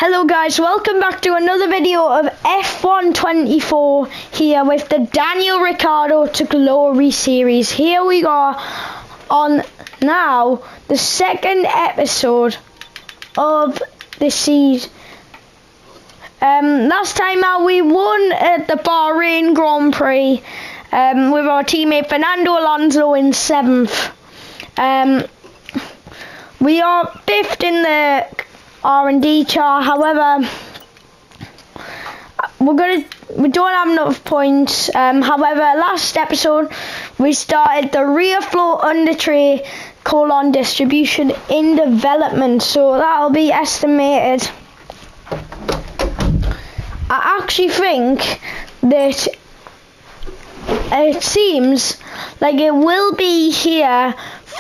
Hello guys, welcome back to another video of F124 here with the Daniel Ricciardo to Glory series. Here we are on now the second episode of the season. Last time out we won at the Bahrain Grand Prix with our teammate Fernando Alonso in 7th. We are 5th in the R&D chart. However, we don't have enough points. However, last episode we started the rear floor under tray colon distribution in development, so that'll be estimated. I actually think that it seems like it will be here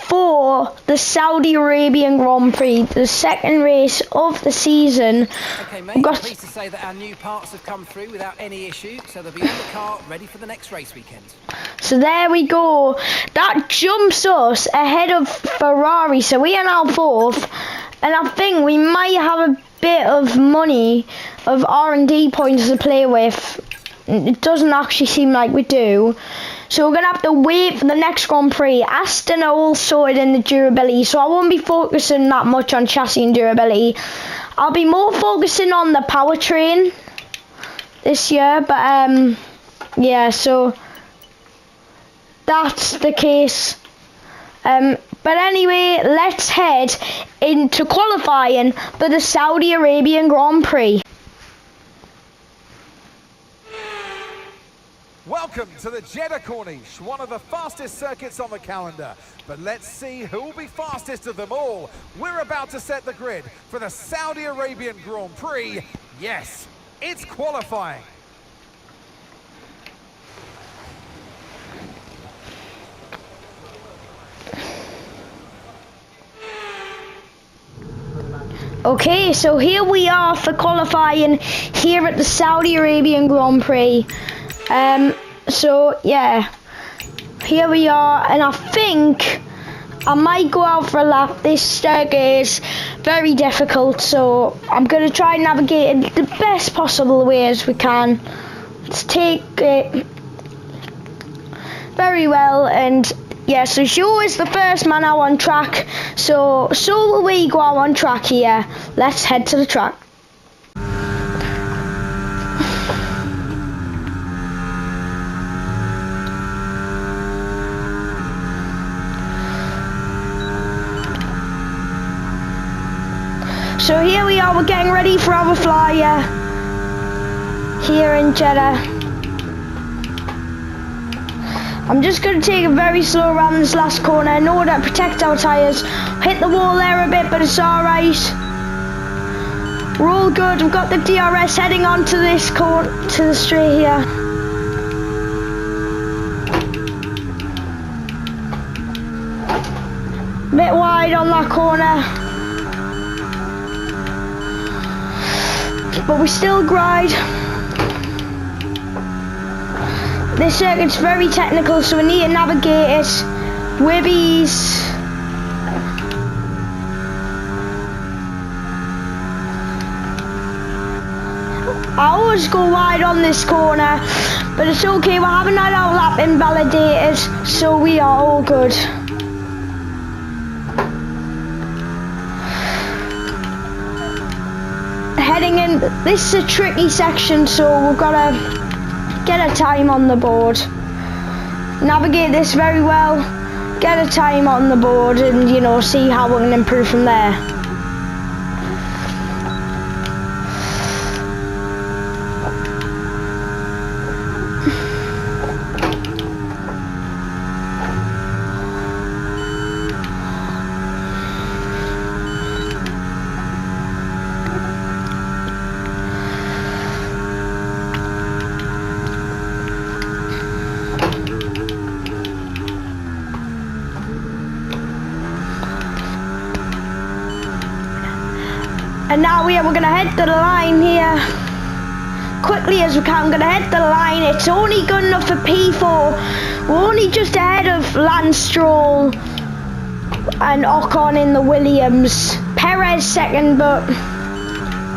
for the Saudi Arabian Grand Prix, the second race of the season. Okay, mate, I'm pleased to say that our new parts have come through without any issue, so they'll be on the car ready for the next race weekend. So there we go. That jumps us ahead of Ferrari, so we are now 4th, and I think we might have a bit of money of R&D points to play with. It doesn't actually seem like we do. So we're going to have to wait for the next Grand Prix. ASTON are all sorted in the durability, so I won't be focusing that much on chassis and durability. I'll be more focusing on the powertrain this year, but yeah, so that's the case. But anyway, let's head into qualifying for the Saudi Arabian Grand Prix. Welcome to the Jeddah Corniche, one of the fastest circuits on the calendar. But let's see who will be fastest of them all. We're about to set the grid for the Saudi Arabian Grand Prix. Yes, it's qualifying. Okay, so here we are for qualifying here at the Saudi Arabian Grand Prix. So yeah, here we are, and I think I might go out for a lap. This circuit is very difficult, so I'm going to try and navigate it the best possible way as we can. Let's take it very well, and yeah, so Joe is the first man out on track, so will we go out on track here. Let's head to the track. So here we are, we're getting ready for our flyer here in Jeddah. I'm just going to take it very slow around this last corner in order to protect our tyres. Hit the wall there a bit, but it's alright. We're all good. We've got the DRS heading onto this corner, to the straight here. Bit wide on that corner, but we still glide. This circuit's very technical, so we need to navigate it with ease. I always go wide on this corner, but it's okay, we haven't had our lap invalidated, so we are all good. Heading in, this is a tricky section, so we've got to get a time on the board. Navigate this very well, get a time on the board, and you know, see how we can improve from there. And now we're going to head to the line here quickly as we can. I'm going to head to the line. It's only good enough for P4. We're only just ahead of Lance Stroll and Ocon in the Williams. Perez second, but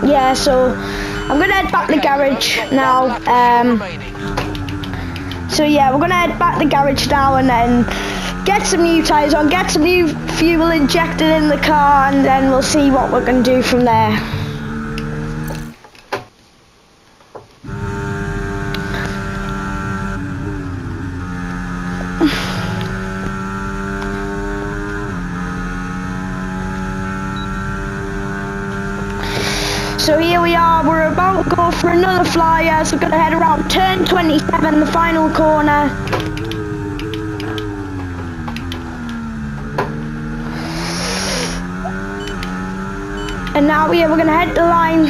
yeah, so I'm gonna head back to the garage now. So yeah, we're gonna head back to the garage now and then get some new tyres on, get some new fuel injected in the car, and then we'll see what we're gonna do from there. So here we are, we're about to go for another flyer, so we're going to head around turn 27, the final corner. And now we're going to head the line,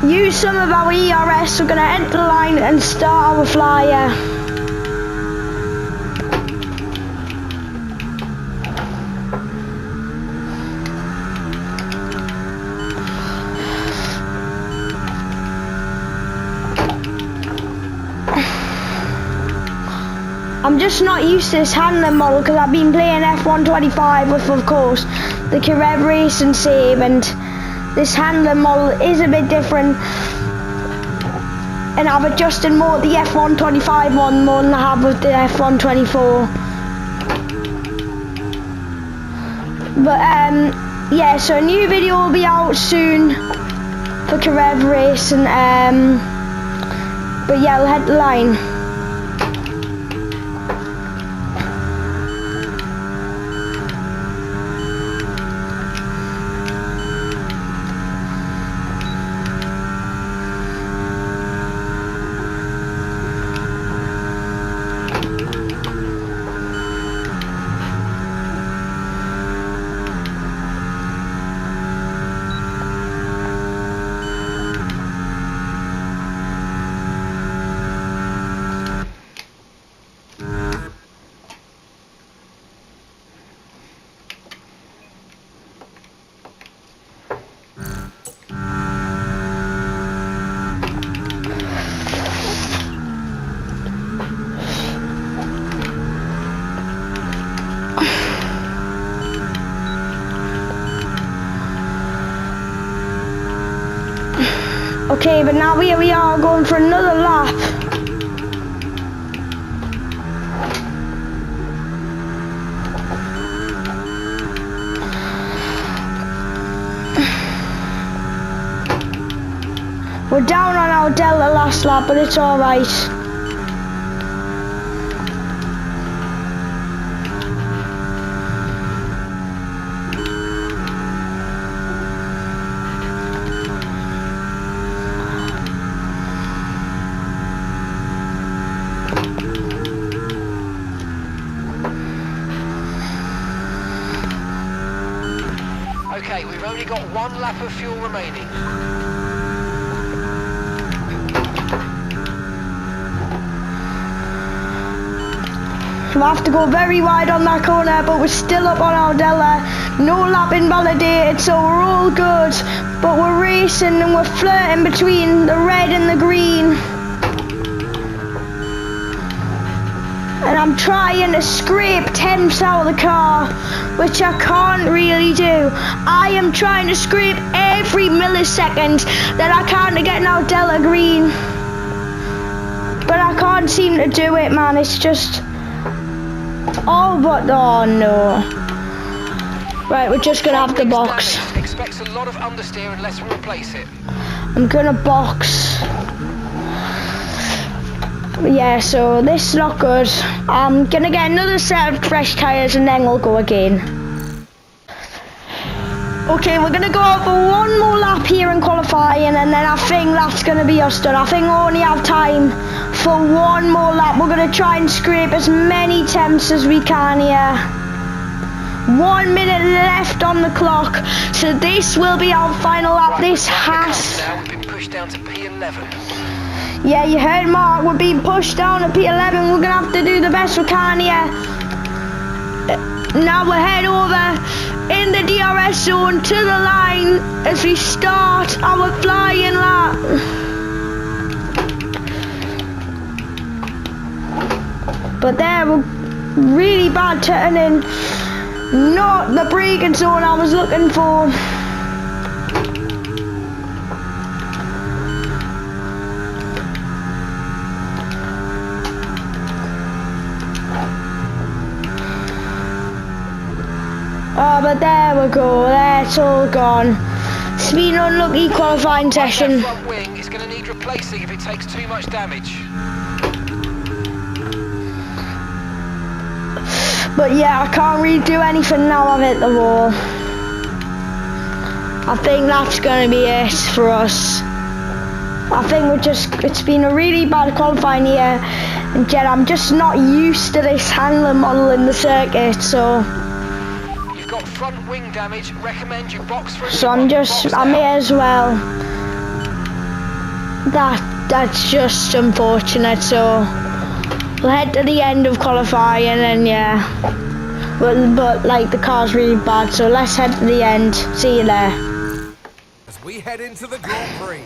use some of our ERS, we're going to head the line and start our flyer. I'm just not used to this handling model because I've been playing F125 with, of course, the Carev Race and Save, and this handling model is a bit different, and I've adjusted more the F125 one more than I have with the F124. But yeah, so a new video will be out soon for Carev Race, and but yeah, we'll head the line. Okay, but now here we are going for another lap. We're down on our delta last lap, but it's alright. Okay, we've only got one lap of fuel remaining. We'll have to go very wide on that corner, but we're still up on our delta. No lap invalidated, so we're all good. But we're racing and we're flirting between the red and the green. And I'm trying to scrape temps out of the car, which I can't really do. I am trying to scrape every millisecond that I can to get now delta green. But I can't seem to do it, man. It's just... oh, but oh no. Right, we're just gonna have to box. Expects a lot of understeer unless we replace it. I'm gonna box. Yeah, so this is not good. I'm gonna get another set of fresh tyres and then we'll go again. Okay, we're gonna go out for one more lap here in qualifying, and then I think that's gonna be us done. I think we only have time for one more lap. We're gonna try and scrape as many temps as we can here. 1 minute left on the clock, so this will be our final lap. Right, this has... now we've been pushed down to P11. Yeah, you heard Mark, we're being pushed down to P11. We're gonna have to do the best we can here. Now we'll head over in the DRS zone to the line as we start our flying lap. But there, we're really bad turning. Not the braking zone I was looking for. there we go. That's all gone. It's been an unlucky qualifying session. That front wing is going to need replacing if it takes too much damage. But yeah, I can't really do anything now. I've hit the wall. I think that's going to be it for us. I think it's been a really bad qualifying year. And Jed, I'm just not used to this handler model in the circuit, so... You've got front wing damage, recommend you box for... So I may as well. That's just unfortunate, so... We'll head to the end of qualifying and yeah. But like the car's really bad, so let's head to the end. See you there. As we head into the Grand Prix.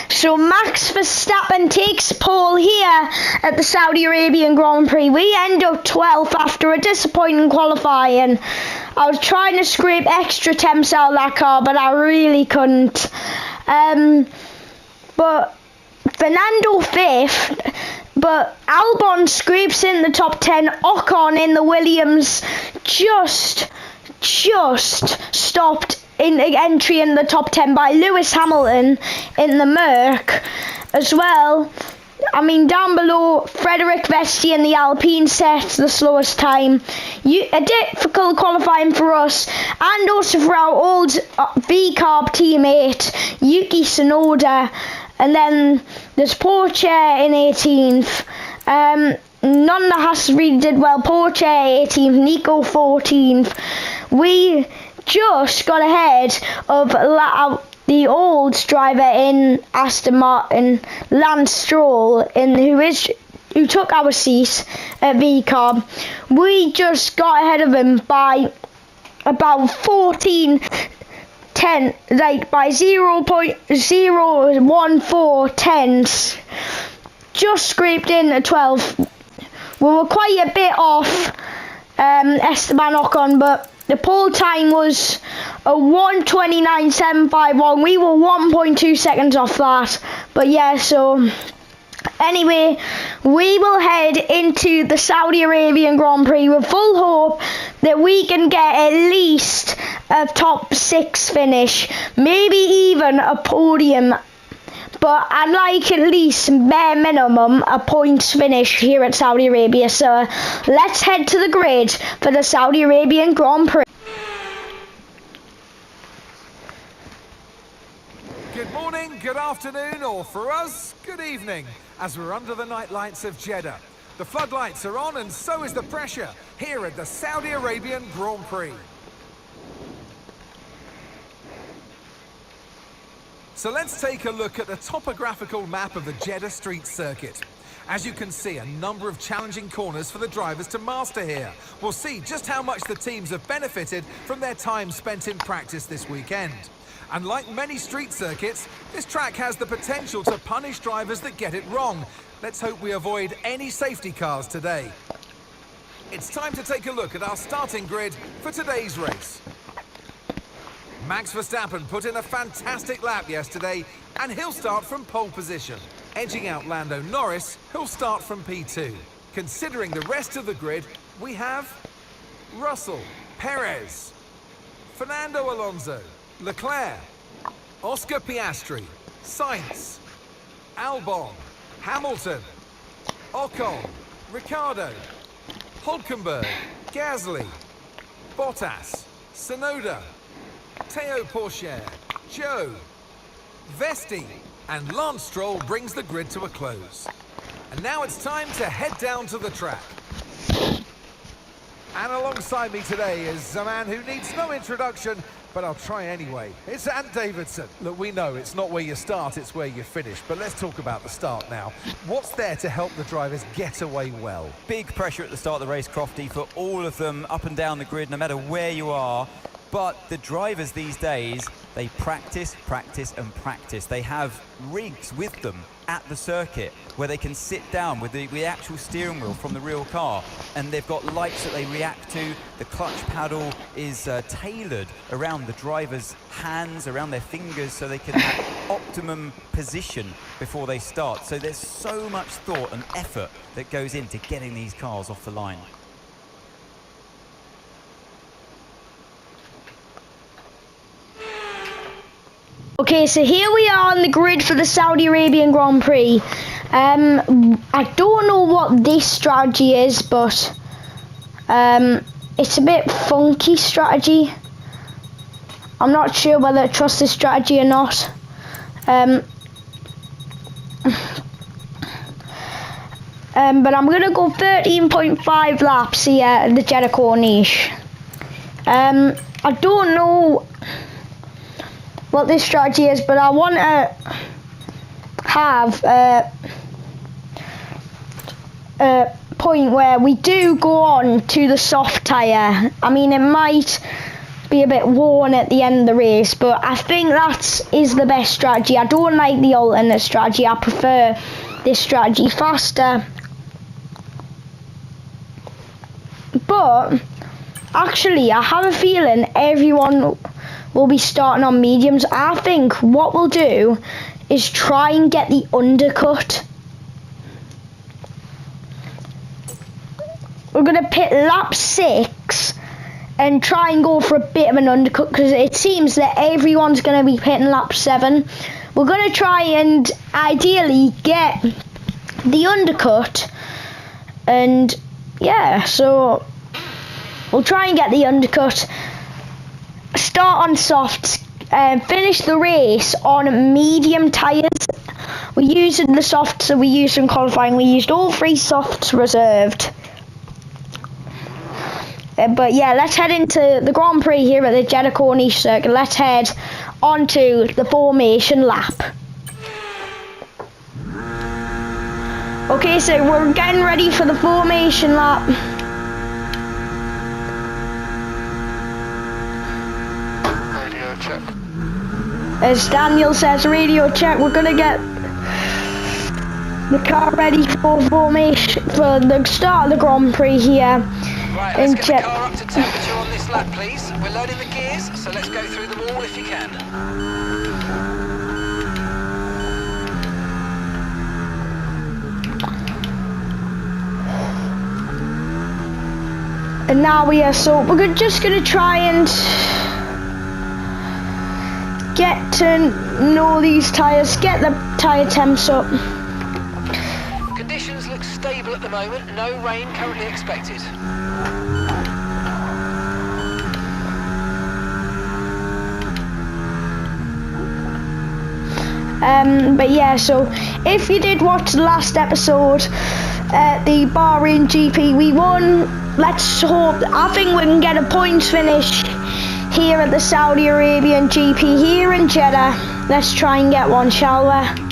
So Max Verstappen takes pole here at the Saudi Arabian Grand Prix. We end up 12th after a disappointing qualifying. I was trying to scrape extra temps out of that car, but I really couldn't. But Fernando 5th, but Albon scrapes in the top 10. Ocon in the Williams just stopped in the entry in the top 10 by Lewis Hamilton in the Merc as well. I mean, down below, Frederic Vesti in the Alpine set the slowest time. A difficult qualifying for us, and also for our old V-Carb teammate, Yuki Tsunoda. And then there's Porsche in 18th. None of the Haas really did well. Porsche 18th, Nico 14th. We just got ahead of the old driver in Aston Martin, Lance Stroll, who took our seat at VCARB. We just got ahead of him by about 14 by 0.014 tenths. Just scraped in at 12th. We were quite a bit off Esteban Ocon, but the pole time was a 1:29.751. We were 1.2 seconds off that. But yeah, so anyway, we will head into the Saudi Arabian Grand Prix with full hope that we can get at least a top 6 finish, maybe even a podium. But I'd like at least bare minimum a points finish here at Saudi Arabia. So let's head to the grid for the Saudi Arabian Grand Prix. Good morning, good afternoon, or for us, good evening, as we're under the night lights of Jeddah. The floodlights are on and so is the pressure here at the Saudi Arabian Grand Prix. So let's take a look at the topographical map of the Jeddah street circuit. As you can see, a number of challenging corners for the drivers to master here. We'll see just how much the teams have benefited from their time spent in practice this weekend. And like many street circuits, this track has the potential to punish drivers that get it wrong. Let's hope we avoid any safety cars today. It's time to take a look at our starting grid for today's race. Max Verstappen put in a fantastic lap yesterday, and he'll start from pole position, edging out Lando Norris, who'll start from P2. Considering the rest of the grid, we have Russell, Perez, Fernando Alonso, Leclerc, Oscar Piastri, Sainz, Albon, Hamilton, Ocon, Ricciardo, Hülkenberg, Gasly, Bottas, Tsunoda, Théo Pourchaire, Joe, Vesti, and Lance Stroll brings the grid to a close. And now it's time to head down to the track. And alongside me today is a man who needs no introduction, but I'll try anyway. It's Ant Davidson. Look, we know it's not where you start, it's where you finish. But let's talk about the start now. What's there to help the drivers get away well? Big pressure at the start of the race, Crofty, for all of them up and down the grid, no matter where you are. But the drivers these days, they practice, practice and practice. They have rigs with them at the circuit where they can sit down with the actual steering wheel from the real car, and they've got lights that they react to. The clutch paddle is tailored around the driver's hands, around their fingers, so they can have optimum position before they start. So there's so much thought and effort that goes into getting these cars off the line. Okay, so here we are on the grid for the Saudi Arabian Grand Prix. I don't know what this strategy is, but it's a bit funky strategy. I'm not sure whether I trust this strategy or not. But I'm gonna go 13.5 laps here at the Jeddah Corniche. I don't know what this strategy is, but I want to have a point where we do go on to the soft tyre. I mean, it might be a bit worn at the end of the race, but I think that is the best strategy. I don't like the alternate strategy. I prefer this strategy faster. But actually, I have a feeling everyone will be starting on mediums. I think what we'll do is try and get the undercut. We're going to pit lap 6 and try and go for a bit of an undercut, because it seems that everyone's going to be pitting lap 7. We're going to try and ideally get the undercut, and yeah, so we'll try and get the undercut, start on softs, finish the race on medium tyres. We're using the softs that we used in qualifying. We used all 3 softs reserved. But yeah, let's head into the Grand Prix here at the Jeddah Corniche circuit. Let's head onto the formation lap. Okay, so we're getting ready for the formation lap. Radio check. As Daniel says, radio check. We're gonna get the car ready for formation for the start of the Grand Prix here. Right, let's get the car up to temperature on this lap, please. We're loading the gears, so let's go through them all if you can. And now we're just gonna try and get to know these tyres, get the tyre temps up. Conditions look stable at the moment. No rain currently expected. But yeah, so if you did watch the last episode, the Bahrain GP, we won. Let's hope, I think we can get a points finish here at the Saudi Arabian GP here in Jeddah. Let's try and get one, shall we?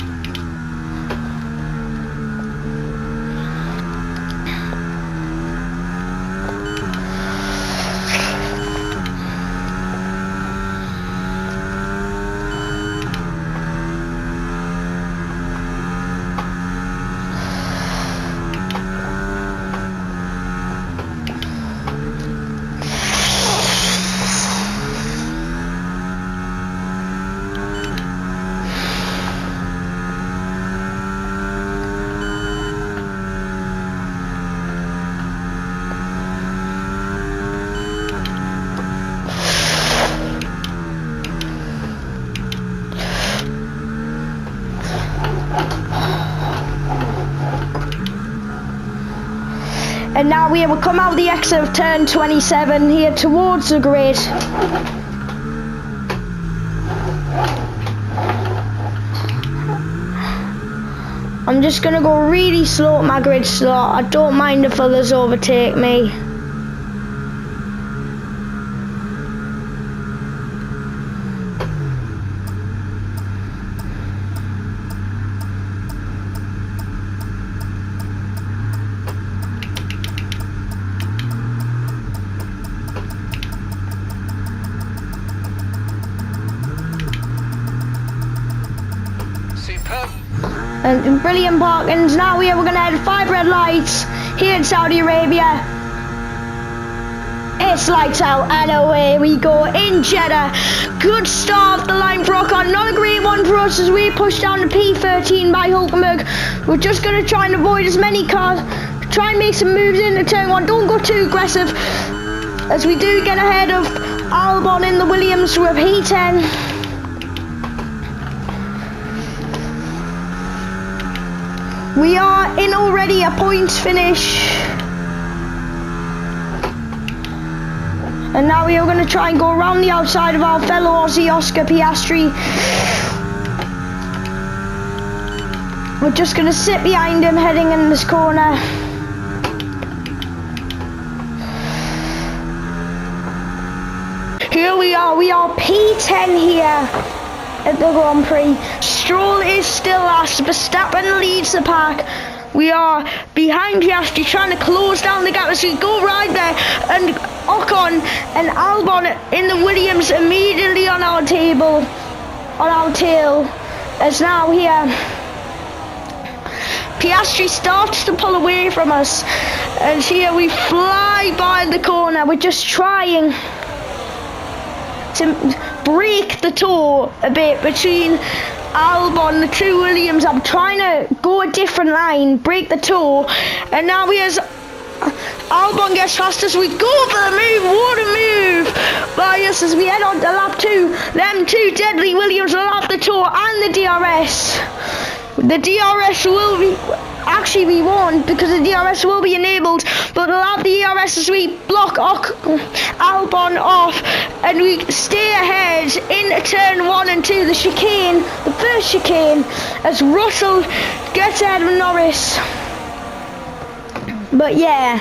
And now we will come out the exit of turn 27 here towards the grid. I'm just gonna go really slow at my grid slot. I don't mind if others overtake me. And brilliant parkings. Now we're going to head 5 red lights here in Saudi Arabia. It's lights out and away we go in Jeddah. Good start off the line for Ocon. Not a great one for us as we push down to P13 by Hulkenberg. We're just going to try and avoid as many cars. Try and make some moves into turn 1. Don't go too aggressive as we do get ahead of Albon in the Williams with P10. We are in already a points finish. And now we are going to try and go around the outside of our fellow Aussie Oscar Piastri. We're just going to sit behind him heading in this corner. Here we are P10 here at the Grand Prix. Stroll is still last, Verstappen leads the pack. We are behind Piastri trying to close down the gap as we go right there, and Ocon and Albon in the Williams immediately on our tail, as now here Piastri starts to pull away from us, and here we fly by the corner. We're just trying to break the toe a bit between Albon, the two Williams. I'm trying to go a different line, break the toe, and now Albon gets past us. We go for the move. What a move by us as we head on to lap 2. Them two deadly Williams will have the toe and the DRS. The DRS will be, actually we won't, because the DRS will be enabled, but we'll have the DRS as we block Albon off, and we stay ahead in turn 1 and 2, the chicane, the first chicane, as Russell gets ahead of Norris. But yeah,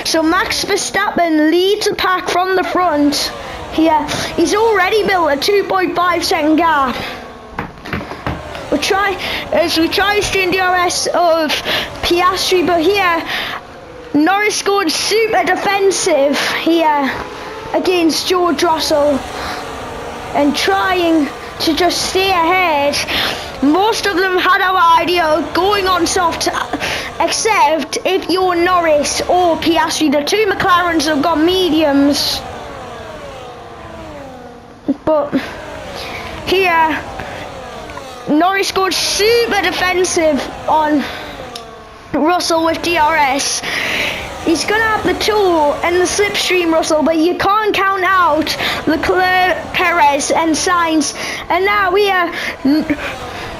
so Max Verstappen leads the pack from the front. Here, he's already built a 2.5 second gap. We try to stay in DRS of Piastri, but here Norris scored super defensive here against George Russell and trying to just stay ahead. Most of them had our idea of going on soft, except if you're Norris or Piastri. The two McLarens have got mediums. But here, Norris scored super defensive on Russell with DRS. He's going to have the toe and the slipstream, Russell, but you can't count out Leclerc, Perez and Sainz. And now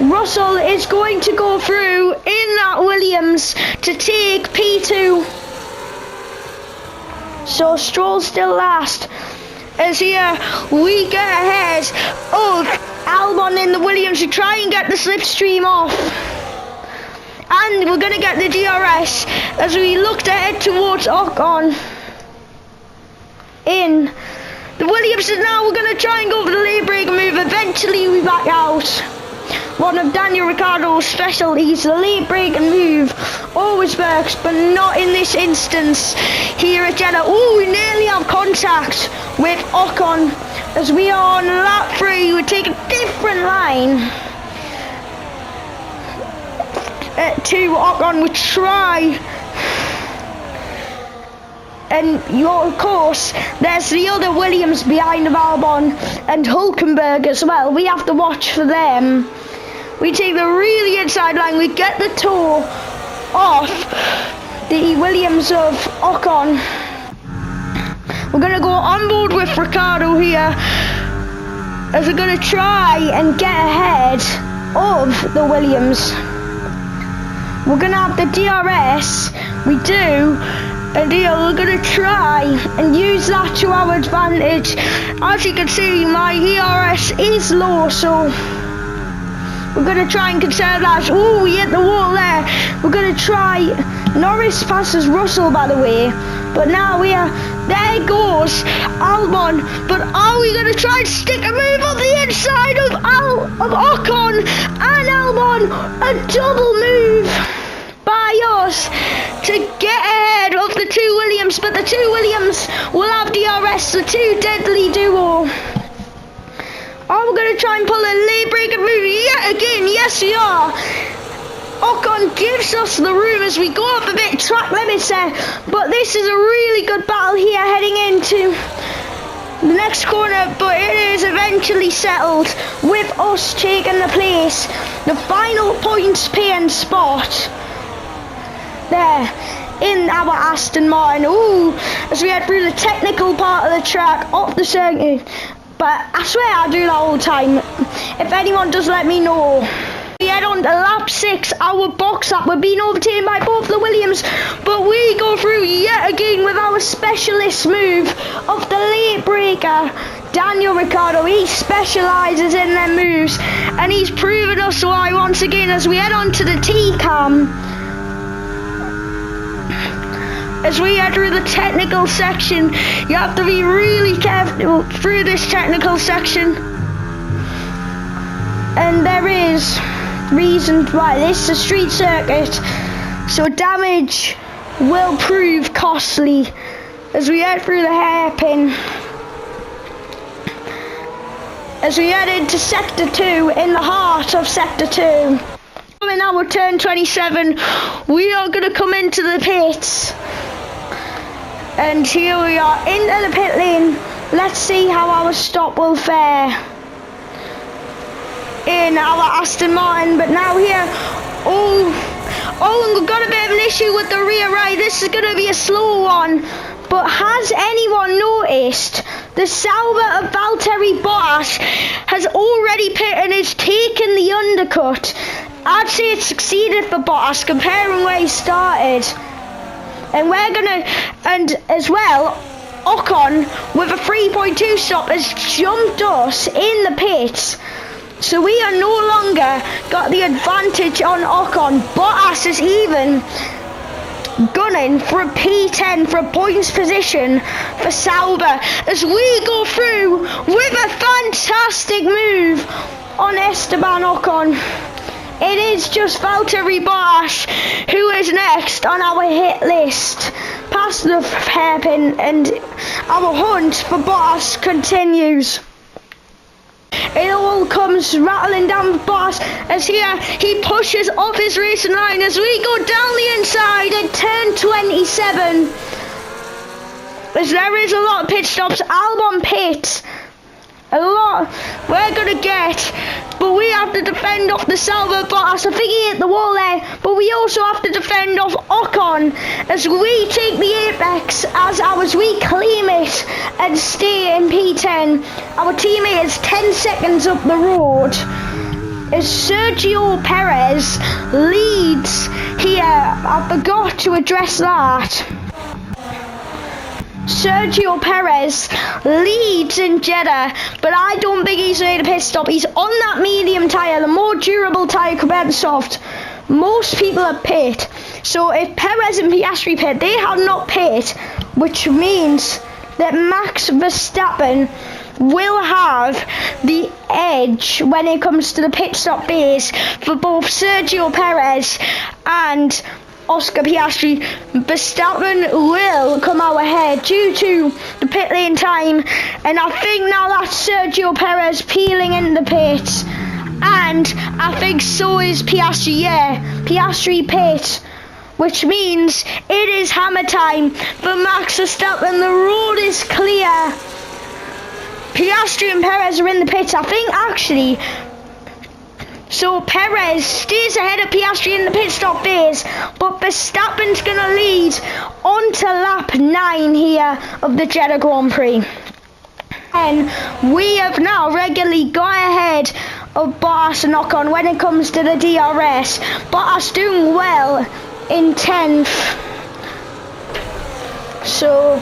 Russell is going to go through in that Williams to take P2. So Stroll's still last. As here we get ahead of Albon in the Williams to try and get the slipstream off. And we're going to get the DRS as we looked ahead towards Ocon. In the Williams, and now we're going to try and go for the lane brake move. Eventually we back out. One of Daniel Ricciardo's specialties, the lane brake move, always works, but not in this instance here at Jeddah. Oh, we nearly have contact with Ocon as we are on lap 3. We take a different line to Ocon. We try, and of course there's the other Williams behind of Albon and Hülkenberg as well. We have to watch for them. We take the really inside line. We get the toe off the Williams of Ocon. We're going to go on board with Ricciardo here as we're going to try and get ahead of the Williams. We're going to have the DRS. We do. And here we're going to try and use that to our advantage. As you can see, my ERS is low, so we're going to try and conserve that. Oh, we hit the wall there. We're going to try. Norris passes Russell, by the way. But now there goes Albon. But are we going to try and stick a move on the inside of Ocon and Albon? A double move by us to get ahead of the two Williams. But the two Williams will have DRS, the two deadly duo. Are we going to try and pull a lane brake and move yet again? Yes, we are. Ocon gives us the room as we go up a bit track limits there. But this is a really good battle here heading into the next corner. But it is eventually settled with us taking the place. The final points paying spot there in our Aston Martin. Ooh, as we head through the technical part of the track, off the circuit. But I swear I do that all the time. If anyone does, let me know. head on to lap 6, our box lap. We're being overtaken by both the Williams, but we go through yet again with our specialist move of the late breaker. Daniel Ricciardo, he specialises in their moves, and he's proven us why once again as we head on to the T-cam. As we head through the technical section, you have to be really careful through this technical section. And there is reasons why. This is a street circuit, so damage will prove costly as we head through the hairpin. As we head into Sector 2, in the heart of Sector 2. In our turn 27, we are going to come into the pits. And here we are into the pit lane. Let's see how our stop will fare in our Aston Martin. But now here, oh, we've got a bit of an issue with the rear right. This is going to be a slow one. But has anyone noticed the Sauber of Valtteri Bottas has already pit and is taken the undercut? I'd say it succeeded for Bottas comparing where he started. And we're gonna, and as well, Ocon with a 3.2 stop has jumped us in the pits. So we are no longer got the advantage on Ocon. Bottas is even gunning for a P10 for a points position for Sauber as we go through with a fantastic move on Esteban Ocon. It is just Valtteri Bottas who is next on our hit list past the hairpin, and our hunt for Bottas continues. It all comes rattling down with Bottas as here he pushes off his racing line as we go down the inside at turn 27. As there is a lot of pit stops, Albon pits. A lot we're gonna get, but we have to defend off the Sauber Bottas. I think he hit the wall there, but we also have to defend off Ocon as we take the apex as we claim it and stay in P10. Our teammate is 10 seconds up the road as Sergio Perez leads here. I forgot to address that. Sergio Perez leads in Jeddah, but I don't think he's made a pit stop. He's on that medium tyre, the more durable tyre compared to soft. Most people are pit. So if Perez and Piastri pit, they have not pit, which means that Max Verstappen will have the edge when it comes to the pit stop base for both Sergio Perez and Oscar Piastri. Verstappen will come out ahead due to the pit lane time, and I think now that's Sergio Perez peeling in the pits, and I think so is Piastri. Yeah, Piastri pit, which means it is hammer time for Max Verstappen. The road is clear. Piastri and Perez are in the pits, I think actually. So Perez stays ahead of Piastri in the pit stop phase, but Verstappen's going to lead onto lap 9 here of the Jeddah Grand Prix. And we have now regularly gone ahead of Bottas and Ocon when it comes to the DRS. Bottas doing well in 10th. So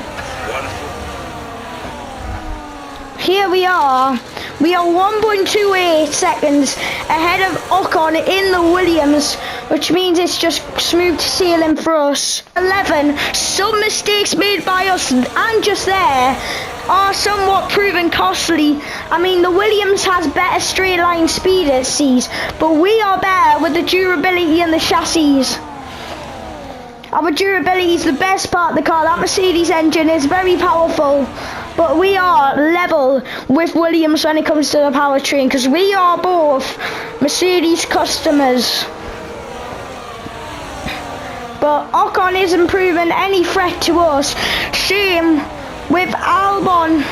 here we are. We are 1.28 seconds ahead of Ocon in the Williams, which means it's just smooth sailing for us. 11. Some mistakes made by us and just there are somewhat proven costly. I mean, the Williams has better straight line speed it sees, but we are better with the durability and the chassis. Our durability is the best part of the car. That Mercedes engine is very powerful, but we are level with Williams when it comes to the powertrain because we are both Mercedes customers. But Ocon isn't proving any threat to us. Same with Albon.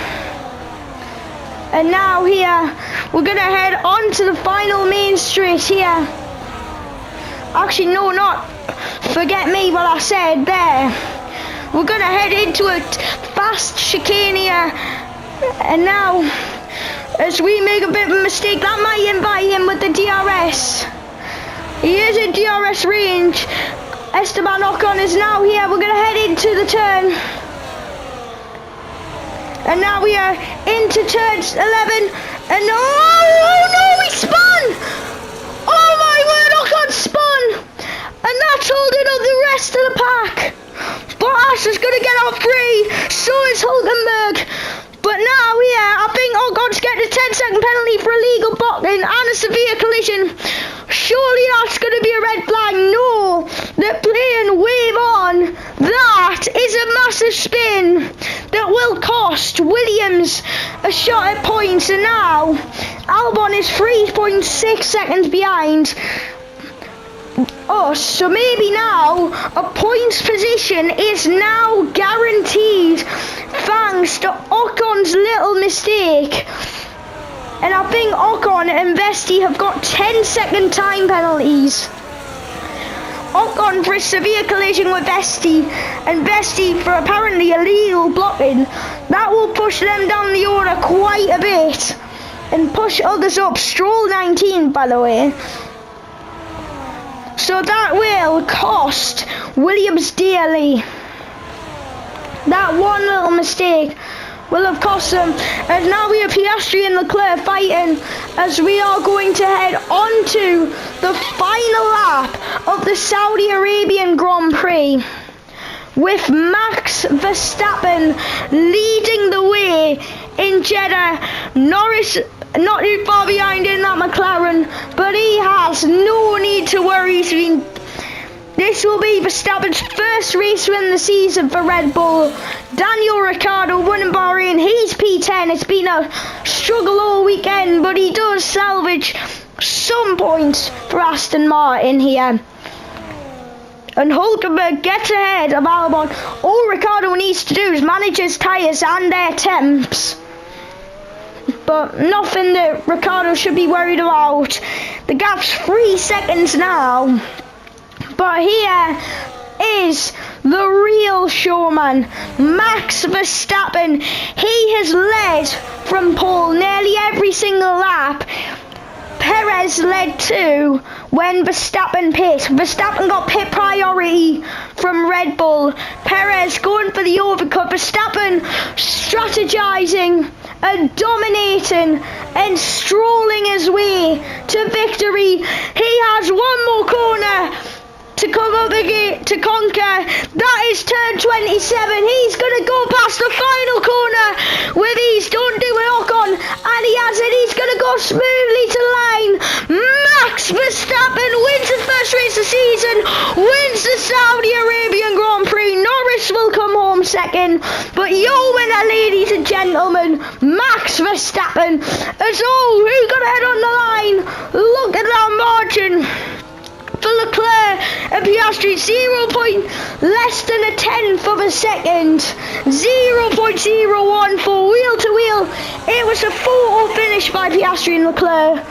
And now here, we're going to head on to the final main straight here. Actually, no, not. Forget me what I said there. We're going to head into a fast chicane here. And now, as we make a bit of a mistake, that might invite him with the DRS. He is in DRS range. Esteban Ocon is now here. We're going to head into the turn. And now we are into turn 11. And oh no, he spun! Oh my word, Ocon spun! And that's holding up the rest of the pack. Bottas is going to get out free. So is Hulkenberg. But now here, I think Ocon's getting a 10-second penalty for illegal blocking and a severe collision. Surely that's going to be a red flag. No, they're playing wave on. That is a massive spin that will cost Williams a shot at points. And now Albon is 3.6 seconds behind us. So maybe now a points position is now guaranteed thanks to Ocon's little mistake. And I think Ocon and Vesti have got 10-second time penalties. Ocon for a severe collision with Vesti, and Vesti for apparently illegal blocking. That will push them down the order quite a bit and push others up. Stroll 19, by the way. So that will cost Williams dearly. That one little mistake will have cost them. And now we have Piastri and Leclerc fighting as we are going to head on to the final lap of the Saudi Arabian Grand Prix, with Max Verstappen leading the way in Jeddah. Norris not too far behind in that McLaren, but he has no need to worry. This will be Verstappen's first race win of the season for Red Bull. Daniel Ricciardo won in Bahrain. He's P10. It's been a struggle all weekend, but he does salvage some points for Aston Martin here. And Hulkenberg gets ahead of Albon. All Ricciardo needs to do is manage his tyres and their temps. But nothing that Ricciardo should be worried about. The gap's 3 seconds now. But here is the real showman, Max Verstappen. He has led from pole nearly every single lap. Perez led too when Verstappen pit. Verstappen got pit priority from Red Bull. Perez going for the overcut. Verstappen strategizing and dominating and strolling his way to victory. He has one more corner to come up again to conquer. That is turn 27. He's going to go past the final corner with ease. Don't do it, Ocon. And he has it. He's going to go smoothly to line. Max Verstappen wins his first race of the season, wins the Saudi Arabian Grand Prix. Norris will come home second, but your winner, ladies and gentlemen, Max Verstappen. As who's going to head on the line? Look at that margin for Leclerc and Piastri. Less than a tenth of a second. 0.01 for wheel to wheel. It was a photo finish by Piastri and Leclerc.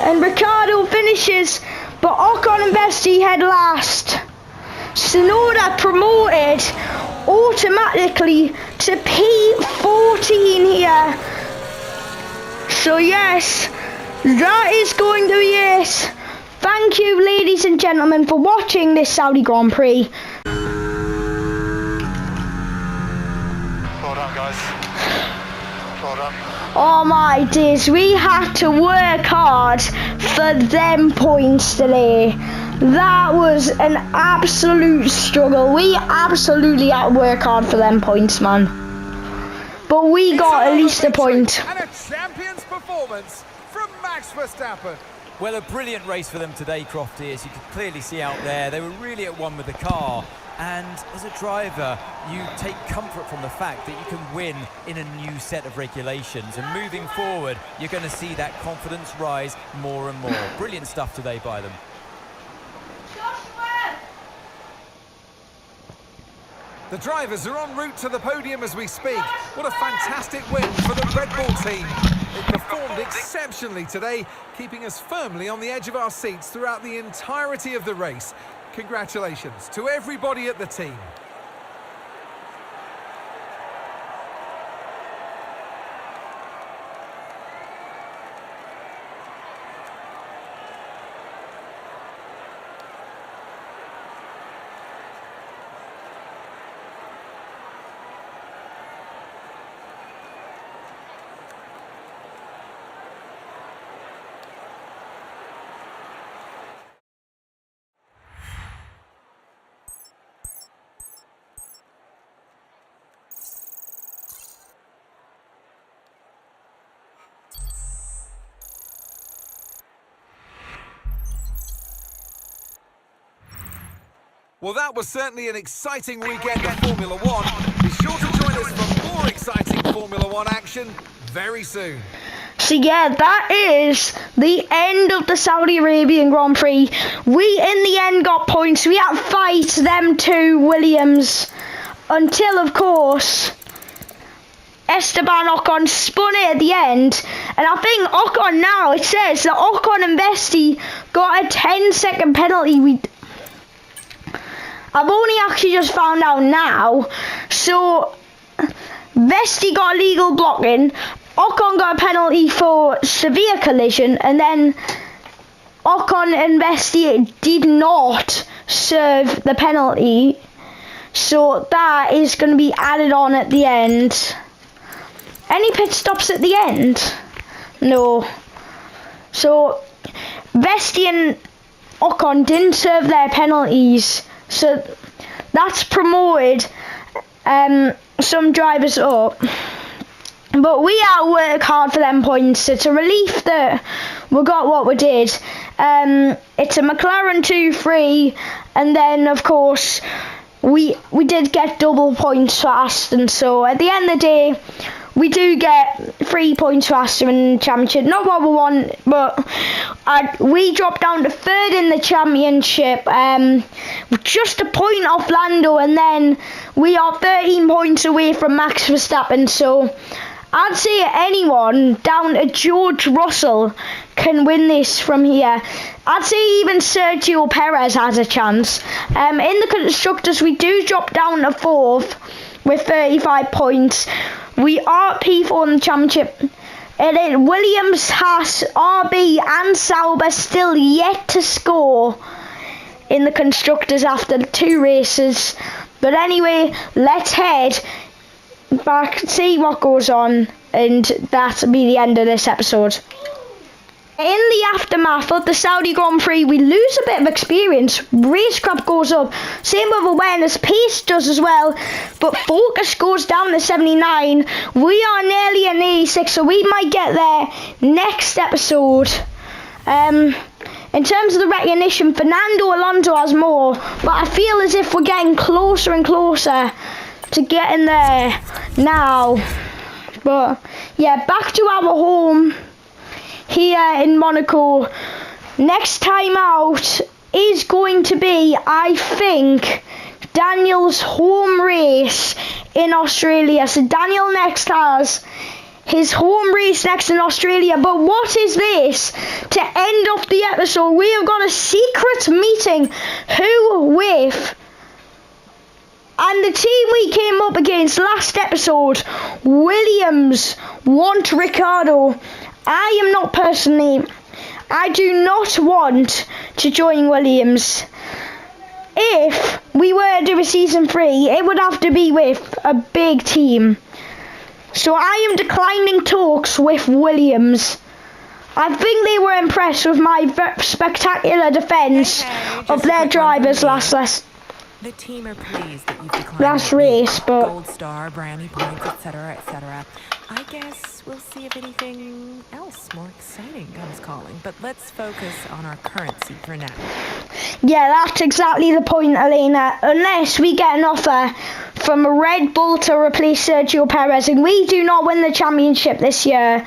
And Ricciardo finishes, but Ocon and Vesti head last. Tsunoda promoted automatically to P14 here. So yes, that is going to be it. Thank you, ladies and gentlemen, for watching this Saudi Grand Prix. Well done, guys. Well done. Oh my days, we had to work hard for them points today. That was an absolute struggle. We absolutely had to work hard for them points, man. But we got at least a point. And a champion's performance from Max Verstappen. Well, a brilliant race for them today, Crofty, as you could clearly see out there. They were really at one with the car. And as a driver, you take comfort from the fact that you can win in a new set of regulations. And moving forward, you're going to see that confidence rise more and more. Brilliant stuff today by them. The drivers are en route to the podium as we speak. What a fantastic win for the Red Bull team. It performed exceptionally today, keeping us firmly on the edge of our seats throughout the entirety of the race. Congratulations to everybody at the team. Well, that was certainly an exciting weekend of Formula One. Be sure to join us for more exciting Formula One action very soon. So yeah, that is the end of the Saudi Arabian Grand Prix. We in the end got points. We had to fight them two Williams until, of course, Esteban Ocon spun it at the end. And I think Ocon now, it says that Ocon and Vesti got a 10-second penalty. I've only actually just found out now. So Vesti got illegal blocking. Ocon got a penalty for severe collision, and then Ocon and Vesti did not serve the penalty, so that is going to be added on at the end. Any pit stops at the end? No. So Vesti and Ocon didn't serve their penalties, so that's promoted some drivers up. But we had to work hard for them points. It's a relief that we got what we did. It's a McLaren 2-3, and then of course we did get double points for Aston. So at the end of the day, we do get 3 points for Aston in the championship. Not what we want, but we dropped down to 3rd in the championship, just a point off Lando, and then we are 13 points away from Max Verstappen. So I'd say anyone down to George Russell can win this from here. I'd say even Sergio Perez has a chance. In the constructors, we do drop down to 4th with 35 points. We are P4 in the championship. Williams, Haas, RB and Sauber still yet to score in the constructors after 2 races. But anyway, let's head back, see what goes on, and that'll be the end of this episode. In the aftermath of the Saudi Grand Prix, we lose a bit of experience. Racecraft goes up, same with awareness, pace does as well, but focus goes down to 79. We are nearly an 86, so we might get there next episode. In terms of the recognition, Fernando Alonso has more, but I feel as if we're getting closer and closer to getting there now. But yeah, back to our home here in Monaco. Next time out is going to be, I think, Daniel's home race in Australia. So Daniel next has his home race next in Australia. But what is this? To end off the episode, we have got a secret meeting. Who with? And the team we came up against last episode, Williams, want Ricciardo. I am not personally, I do not want to join Williams. If we were to do a season 3, it would have to be with a big team. So I am declining talks with Williams. I think they were impressed with my spectacular defence of their drivers last The team are pleased that you've declined last race, but gold star, brownie points, etc., etc. I guess we'll see if anything else more exciting comes calling. But let's focus on our currency for now. yeah, that's exactly the point, Elena. Unless we get an offer from Red Bull to replace Sergio Perez, and we do not win the championship this year,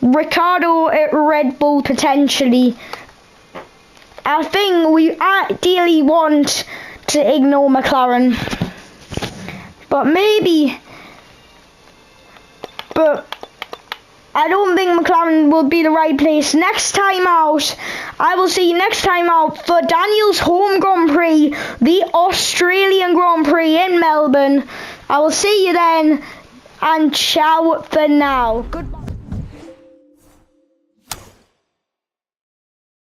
Ricciardo at Red Bull potentially. I think we ideally want to ignore McLaren, but I don't think McLaren will be the right place. Next time out, I will see you next time out for Daniel's home Grand Prix, the Australian Grand Prix in Melbourne. I will see you then, and ciao for now. Goodbye.